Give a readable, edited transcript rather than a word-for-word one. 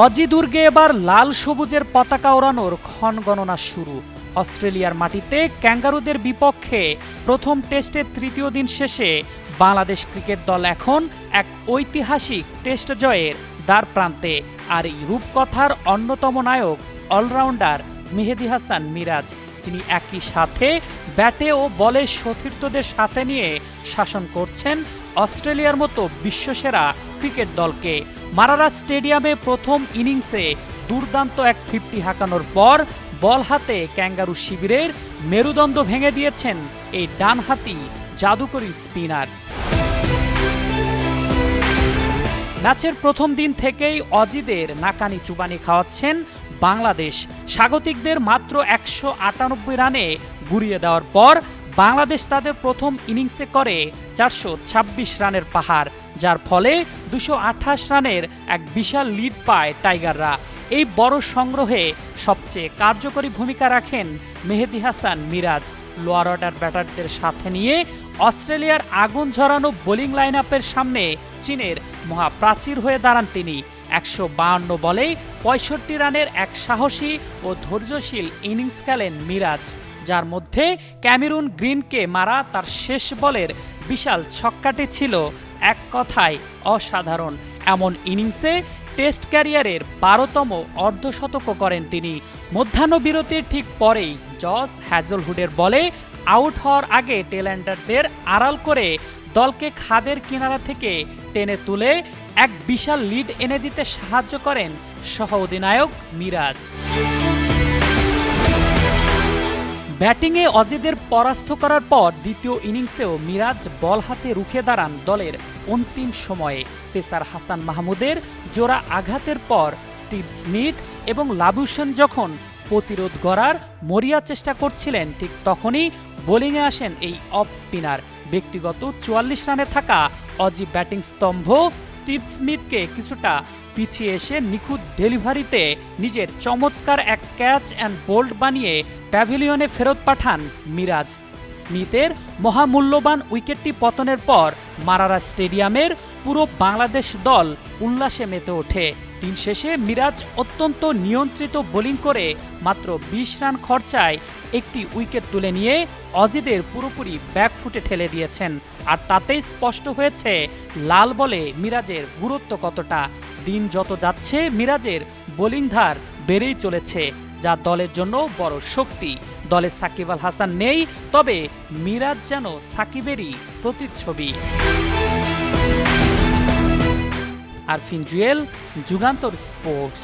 Aussie দুর্গে এবার লাল সবুজের পতাকা ওড়ানোর ক্ষণগণনা শুরু। অস্ট্রেলিয়ার মাটিতে ক্যাঙ্গারুদের বিপক্ষে প্রথম টেস্টের তৃতীয় দিন শেষে বাংলাদেশ ক্রিকেট দল এখন এক ঐতিহাসিক টেস্ট জয়ের দ্বারপ্রান্তে। আর এই রূপকথার অন্যতম নায়ক অলরাউন্ডার মেহেদী হাসান মিরাজ, যিনি একই সাথে ব্যাটে ও বলে সতীর্থদের সাথে নিয়ে শাসন করছেন অস্ট্রেলিয়ার মতো বিশ্বসেরা ক্রিকেট দলকে। মারারা স্টেডিয়ামে প্রথম ইনিংসে দুর্দান্ত এক 50 হাঁকানোর পর বল হাতে ক্যাঙ্গারু শিবিরের মেরুদণ্ড ভেঙে দিয়েছেন এই ডানহাতি জাদুকরী স্পিনার। ম্যাচের প্রথম দিন থেকেই অজিদের নাকানি চুবানি খাওয়াচ্ছেন বাংলাদেশ। স্বাগতিকদের মাত্র 198 রানে গুড়িয়ে দেওয়ার পর বাংলাদেশ তাদের প্রথম ইনিংসে করে 426 রানের পাহাড়, যার ফলে 228 রানের এক বিশাল লিড পায় টাইগাররা। এই বড় সংগ্রহে সবচেয়ে কার্যকরী ভূমিকা রাখেন মেহেদী হাসান মিরাজ। লোয়ার অর্ডার ব্যাটারদের সাথে নিয়ে অস্ট্রেলিয়ার আগুন ঝরানো বোলিং লাইন আপের সামনে চীনের মহাপ্রাচীর হয়ে দাঁড়ান তিনি। 152 বলে 65 রানের এক সাহসী ও ধৈর্যশীল ইনিংস খেলেন মিরাজ, যার মধ্যে ক্যামেরুন গ্রিনকে মারা তার শেষ বলের বিশাল ছক্কাটি ছিল এক কথায় অসাধারণ। এমন ইনিংসে টেস্ট ক্যারিয়ারের 12তম অর্ধশতকও করেন তিনি। মধ্যাহ্নবিরতির ঠিক পরেই জস হ্যাজলহুডের বলে আউট হওয়ার আগে টেলেন্ডারদের আড়াল করে দলকে খাদের কিনারা থেকে টেনে তুলে এক বিশাল লিড এনে দিতে সাহায্য করেন সহ অধিনায়ক মিরাজ। ব্যাটিংয়ে অজিদের পরাস্ত করার পর দ্বিতীয় ইনিংসেও মিরাজ বল হাতে রুখে দাঁড়ান দলের অন্তিম সময়ে। পেসার হাসান মাহমুদের জোড়া আঘাতের পর স্টিভ স্মিথ এবং লাবুশেন যখন প্রতিরোধ গড়ার মরিয়া চেষ্টা করছিলেন, ঠিক তখনই বোলিংয়ে আসেন এই অফ স্পিনার। ব্যক্তিগত 44 রানে থাকা অজি ব্যাটিং স্তম্ভ স্টিভ স্মিথকে কিছুটা পিছিয়ে এসে নিখুঁত ডেলিভারিতে নিজের চমৎকার এক ক্যাচ অ্যান্ড বোল্ড বানিয়ে প্যাভিলিয়নে ফেরত পাঠান মিরাজ। স্মিথের মহামূল্যবান উইকেটটি পতনের পর মারারা স্টেডিয়ামের পুরো বাংলাদেশ দল উল্লাসে মেতে ওঠে। দিন শেষে মিরাজ অত্যন্ত নিয়ন্ত্রিত বোলিং করে মাত্র 20 রান খরচায় একটি উইকেট তুলে নিয়ে অজিদের পুরোপুরি ব্যাকফুটে ঠেলে দিয়েছেন। আর তাতেই স্পষ্ট হয়েছে লাল বলে মিরাজের গুরুত্ব কতটা। দিন যত যাচ্ছে মিরাজের বোলিং ধার বেড়েই চলেছে, যা দলের জন্য বড় শক্তি। দলে সাকিব আল হাসান নেই, তবে মিরাজ যেন সাকিবেরই প্রতিচ্ছবি। আরফিন জুয়েল, যুগান্তর স্পোর্টস।